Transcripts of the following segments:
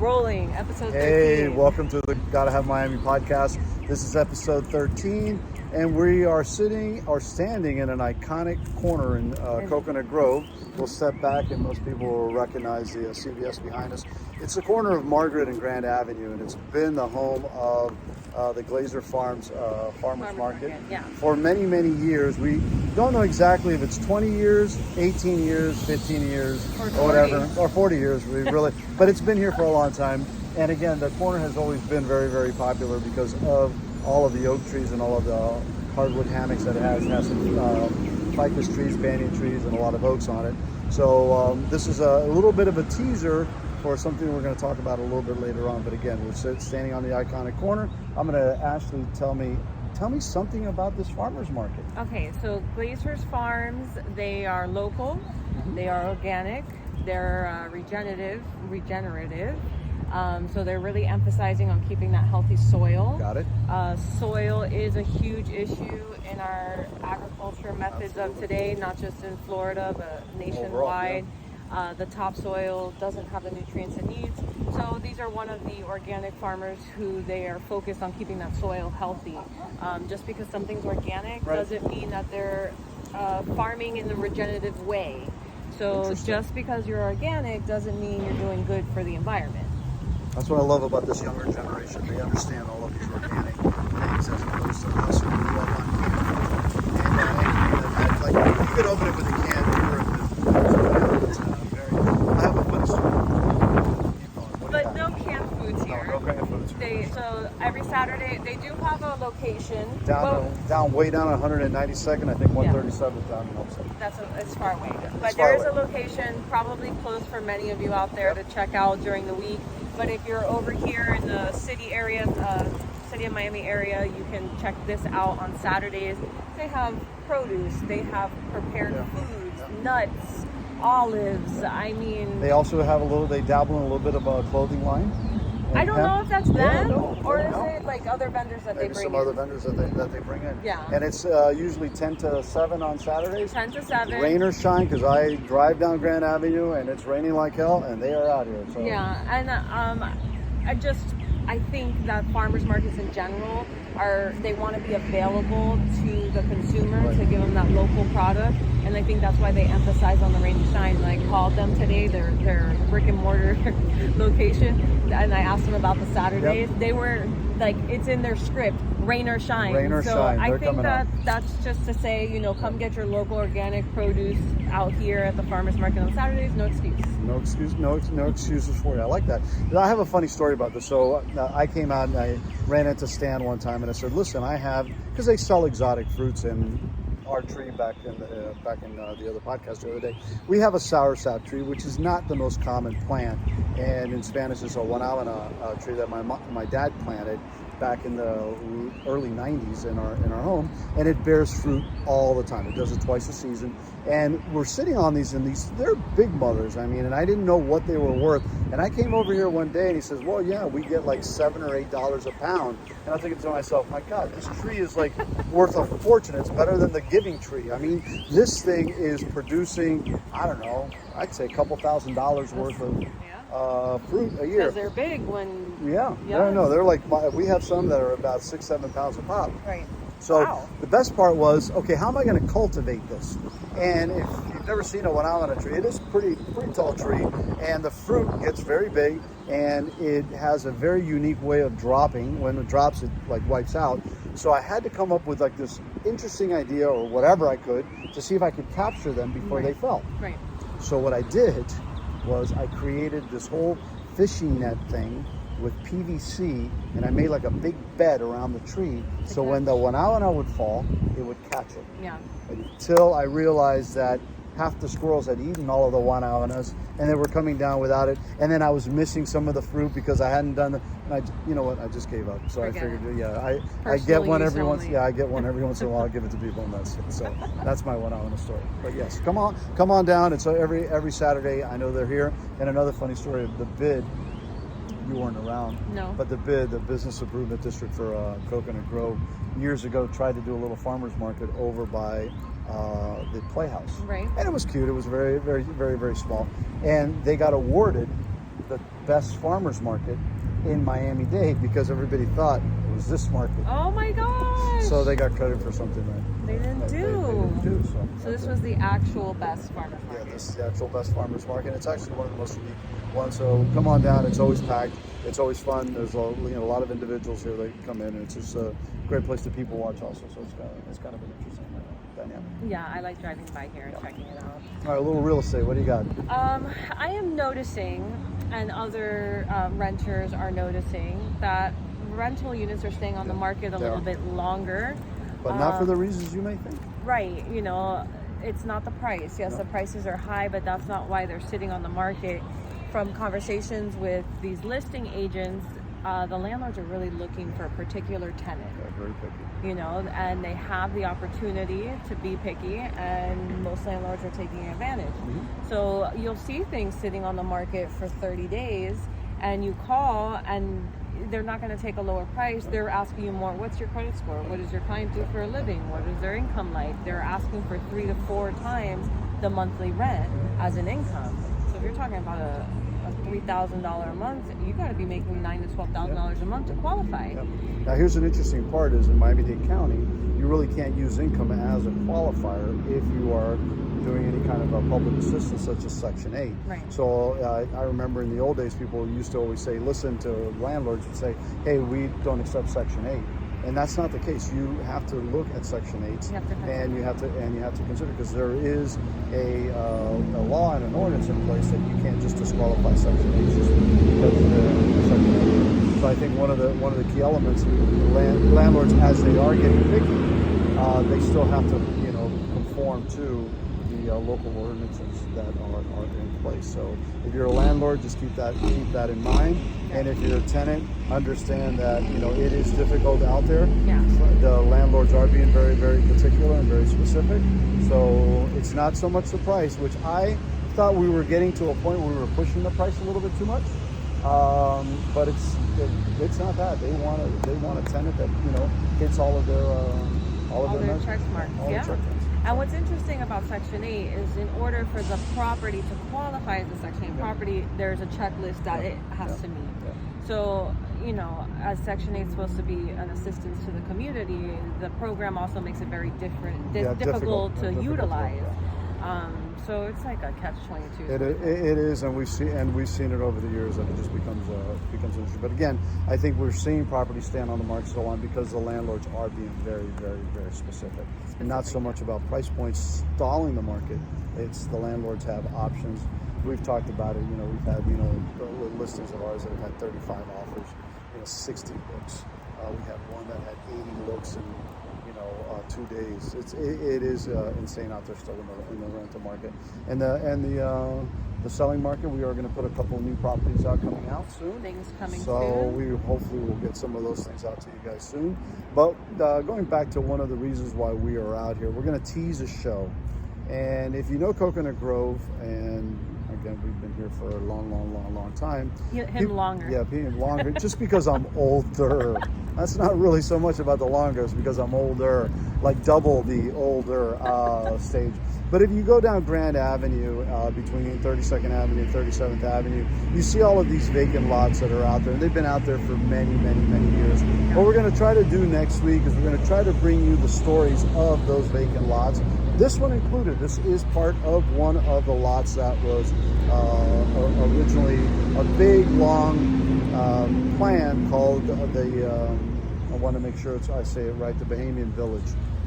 rolling. Episode 13. Hey, welcome to the Gotta Have Miami podcast. This is episode 13, and we are standing in an iconic corner in Coconut Grove. We'll step back, and most people will recognize the CVS behind us. It's the corner of Margaret and Grand Avenue, and it's been the home of the Glaser Farms Farmers Market for many, many years. We don't know exactly if it's 20 years, 18 years, 15 years, or whatever, or 40 years. We really, but it's been here for a long time. And again, the corner has always been very, very popular because of all of the oak trees and all of the hardwood hammocks that it has. It has some ficus trees, banyan trees, and a lot of oaks on it. So this is a little bit of a teaser for something we're going to talk about a little bit later on. But again, we're standing on the iconic corner. I'm going to Ashley tell me something about this farmers market. Okay, so Glaser's Farms, they are local, they are organic, they're regenerative. So they're really emphasizing on keeping that healthy soil. Got it. Soil is a huge issue in our agriculture methods of today, not just in Florida, but nationwide. Overall, the topsoil doesn't have the nutrients it needs. So these are one of the organic farmers who they are focused on keeping that soil healthy. Just because something's organic doesn't mean that they're farming in the regenerative way. So just because you're organic doesn't mean you're doing good for the environment. That's what I love about this younger generation. They understand all of these organic things as opposed to us who grew up on canned. And like, you could open it with a can here. I have a funny story. But no canned foods here. No canned foods. So every Saturday, they do have a location. Way down 192nd, I think 137th down in Hillside. It's far away. But there is a location probably closed for many of you out there to check out during the week. But if you're over here in the city area, city of Miami area, you can check this out on Saturdays. They have produce, they have prepared foods, nuts, olives. I mean, they also have they dabble in a little bit of a clothing line. I don't know if that's them or is it like other vendors that Maybe they bring some in. other vendors that they bring in. Yeah. And it's usually 10 to 7 on Saturdays. 10 to 7. Rain or shine, because I drive down Grand Avenue and it's raining like hell, and they are out here. So. Yeah, and I think that farmers markets in general they want to be available to the consumer to give them that local product, and I think that's why they emphasize on the rain and shine. And I called them today, their brick and mortar location, and I asked them about the Saturdays. They were like, it's in their script, rain or shine. Rain or so shine. I think that's just to say, come get your local organic produce out here at the farmers market on Saturdays. No excuse. No excuses for you. I like that. I have a funny story about this. So I came out and I ran into Stan one time and I said, listen, because they sell exotic fruits in our tree back in the other podcast the other day. We have a soursop tree, which is not the most common plant, and in Spanish it's a Gaunabana tree that my dad planted back in the early 90s in our home, and it bears fruit all the time. It does it twice a season, and we're sitting on these, and they're big mothers. I mean, and I didn't know what they were worth. And I came over here one day, and he says, "Well, yeah, we get like $7 or $8 a pound." And I'm thinking to myself, "My God, this tree is like worth a fortune. It's better than the giving tree." I mean, this thing is producing, I don't know, I'd say a couple $1,000s worth of fruit a year. Because they're big when... They're like, we have some that are about 6-7 pounds a pop. Right. So the best part was, okay, how am I going to cultivate this? And if you've never seen a Gaunabana tree, it is pretty tall tree, and the fruit gets very big, and it has a very unique way of dropping. When it drops, it like wipes out. So I had to come up with like this interesting idea or whatever I could to see if I could capture them before they fell. Right. So what I did was I created this whole fishing net thing with PVC, and I made like a big bed around the tree, so when the Gaunabana would fall, it would catch it. Yeah. Until I realized that half the squirrels had eaten all of the Gaunabanas, and they were coming down without it. And then I was missing some of the fruit because I hadn't done you know what? I just gave up. So I figured, I get one every once. Yeah, I get one every once in a while. I give it to people, and that's it. So that's my Gaunabana story. But yes, come on down. It's every Saturday. I know they're here. And another funny story of the bid. You weren't around. No. But the Business Improvement District for Coconut Grove, years ago tried to do a little farmers market over by the Playhouse. Right. And it was cute. It was very, very, very, very small. And they got awarded best farmers market in Miami-Dade because everybody thought it was this market. Oh my gosh! So they got credit for something they didn't they do. didn't do. So this was the actual best farmers market. Yeah, this is the actual best farmers market. It's actually one of the most unique ones. So come on down. It's always packed. It's always fun. There's a lot of individuals here that come in, and it's just a great place to people watch also. So it's kind of an interesting dynamic. Yeah, I like driving by here and checking it out. All right, a little real estate. What do you got? I am noticing, and other renters are noticing, that rental units are staying on the market a little bit longer. But not for the reasons you may think. Right. You know, it's not the price. Yes, the prices are high, but that's not why they're sitting on the market. From conversations with these listing agents, the landlords are really looking for a particular tenant. They're very picky. You know, and they have the opportunity to be picky, and most landlords are taking advantage. Mm-hmm. So you'll see things sitting on the market for 30 days, and you call, and they're not going to take a lower price. They're asking you more. What's your credit score? What does your client do for a living? What is their income like? They're asking for 3 to 4 times the monthly rent as an income. So if you're talking about a $3,000 a month, you got to be making $9,000 to $12,000 a month to qualify. Yep. Now here's an interesting part: is in Miami-Dade County, you really can't use income as a qualifier if you are doing any kind of a public assistance such as Section 8. Right. So I remember in the old days, people used to always say, listen to landlords and say, hey, we don't accept Section 8. And that's not the case. You have to look at Section 8, and you have to consider, because there is a law and an ordinance in place that you can't just disqualify Section 8 just because of Section 8. So I think one of the key elements, landlords, as they are getting picky, they still have to conform to the local ordinances that are in place. So if you're a landlord, just keep that in mind. And if you're a tenant, understand that it is difficult out there. Yeah. The landlords are being very, very particular and very specific. So it's not so much the price, which I thought we were getting to a point where we were pushing the price a little bit too much. But it's not that. They want a tenant that hits all of their check marks. Yeah. And what's interesting about Section 8 is, in order for the property to qualify as a Section 8 property, there's a checklist that it has to meet. Yeah. So, as Section 8 is supposed to be an assistance to the community, the program also makes it very difficult to utilize. So it's like a catch-22. It is, and we've seen it over the years, that it just becomes an issue. But again, I think we're seeing properties stand on the market so long because the landlords are being very, very, very specific, and not so much about price points stalling the market. It's the landlords have options. We've talked about it. We've had listings of ours that have had 35 offers, 60 looks. We had one that had 80 looks in 2 days. It is insane out there still in the rental market, and the selling market. We are going to put a couple new properties out coming out soon. Things coming so soon. We hopefully will get some of those things out to you guys soon. But going back to one of the reasons why we are out here, we're going to tease a show, and if you know Coconut Grove, and again, we've been here for a long time. Longer. Yeah, him longer. Just because I'm older. That's not really so much about the longer. It's because I'm older, like double the older stage. But if you go down Grand Avenue, between 32nd Avenue and 37th Avenue, you see all of these vacant lots that are out there. And they've been out there for many years. What we're going to try to do next week is we're going to try to bring you the stories of those vacant lots. This one included. This is part of one of the lots that was originally a big, long plan called I want to make sure I say it right, the Bahamian Village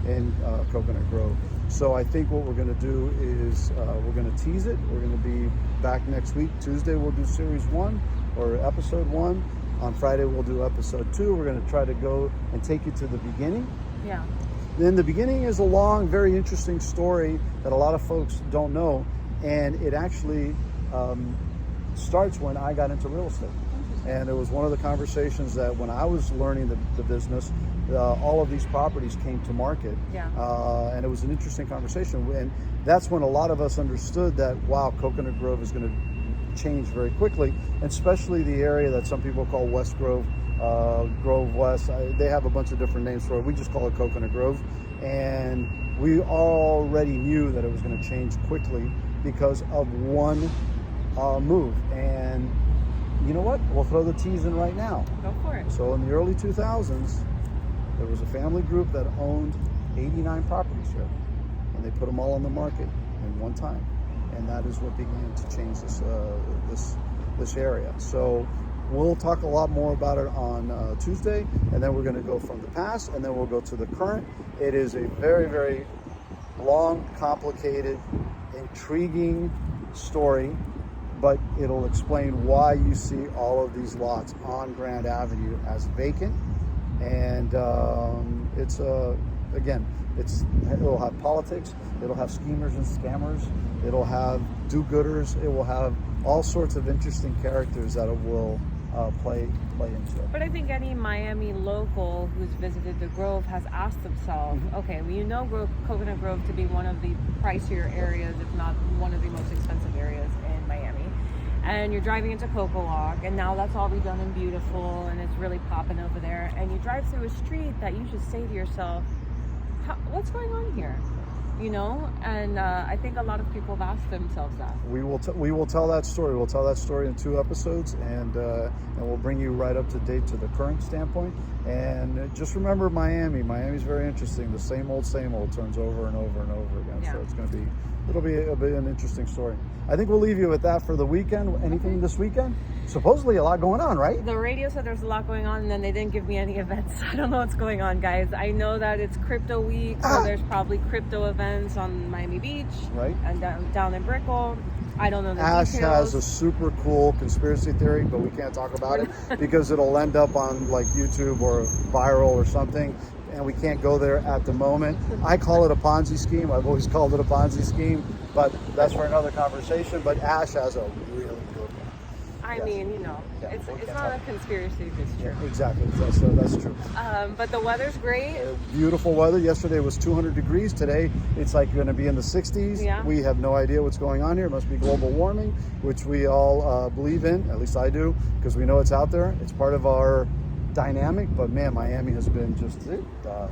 in Coconut Grove. So I think what we're going to do is we're going to tease it. We're going to be back next week. Tuesday we'll do Series 1 or Episode 1. On Friday we'll do Episode 2. We're going to try to go and take you to the beginning. Yeah. Then the beginning is a long, very interesting story that a lot of folks don't know, and it actually starts when I got into real estate. And it was one of the conversations that when I was learning the business, all of these properties came to market. Yeah. And it was an interesting conversation. And that's when a lot of us understood that, wow, Coconut Grove is going to change very quickly, and especially the area that some people call West Grove, Grove West. They have a bunch of different names for it. We just call it Coconut Grove. And we already knew that it was going to change quickly because of one move. And you know what? We'll throw the tease in right now. Go for it. So in the early 2000s, there was a family group that owned 89 properties here, and they put them all on the market in one time, and that is what began to change this area. So we'll talk a lot more about it on Tuesday, and then we're going to go from the past, and then we'll go to the current. It is a very, very long, complicated, intriguing story, but it'll explain why you see all of these lots on Grand Avenue as vacant. And it'll have politics, it'll have schemers and scammers, it'll have do-gooders, it will have all sorts of interesting characters that it will play into it. But I think any Miami local who's visited the Grove has asked themselves, okay, well, you know Coconut Grove to be one of the pricier areas, if not one of the most expensive areas in Miami. And you're driving into Coco Walk, and now that's all redone and beautiful, and it's really popping over there. And you drive through a street that you should say to yourself, what's going on here? You know, and I think a lot of people have asked themselves that. We will tell that story. We'll tell that story in 2 episodes, and we'll bring you right up to date to the current standpoint. And just remember Miami. Miami's very interesting. The same old turns over and over and over again. Yeah. So it'll be an interesting story. I think we'll leave you with that for the weekend. Anything this weekend? Supposedly a lot going on, right? The radio said there's a lot going on, and then they didn't give me any events. I don't know what's going on, guys. I know that it's crypto week, so there's probably crypto events on Miami Beach, right? And down in Brickell. I don't know the Ash details. has a super cool conspiracy theory, but we can't talk about it because it'll end up on like YouTube or viral or something, and we can't go there at the moment. I call it a Ponzi scheme. I've always called it a Ponzi scheme, but that's for another conversation. But Ash has a really good one. I mean, you know, it's not a conspiracy if it's true. Yeah, exactly. That's true. But the weather's great. Beautiful weather. Yesterday was 200 degrees. Today it's like going to be in the 60s. Yeah. We have no idea what's going on here. It must be global warming, which we all believe in. At least I do, because we know it's out there. It's part of our dynamic. But man, Miami has been just wow.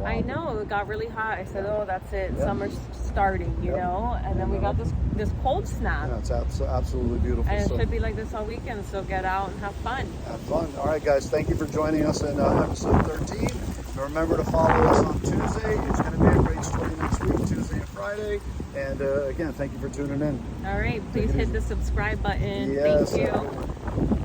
I know, it got really hot. I said, oh, that's it. Yeah. Summer's starting, you know? And then we got this cold snap. Yeah, it's absolutely beautiful. And it should be like this all weekend, so get out and have fun. Have fun. All right, guys, thank you for joining us in episode 13. And remember to follow us on Tuesday. It's going to be a great story next week, Tuesday and Friday. And again, thank you for tuning in. All right, please hit the subscribe button. Yes, Thank you.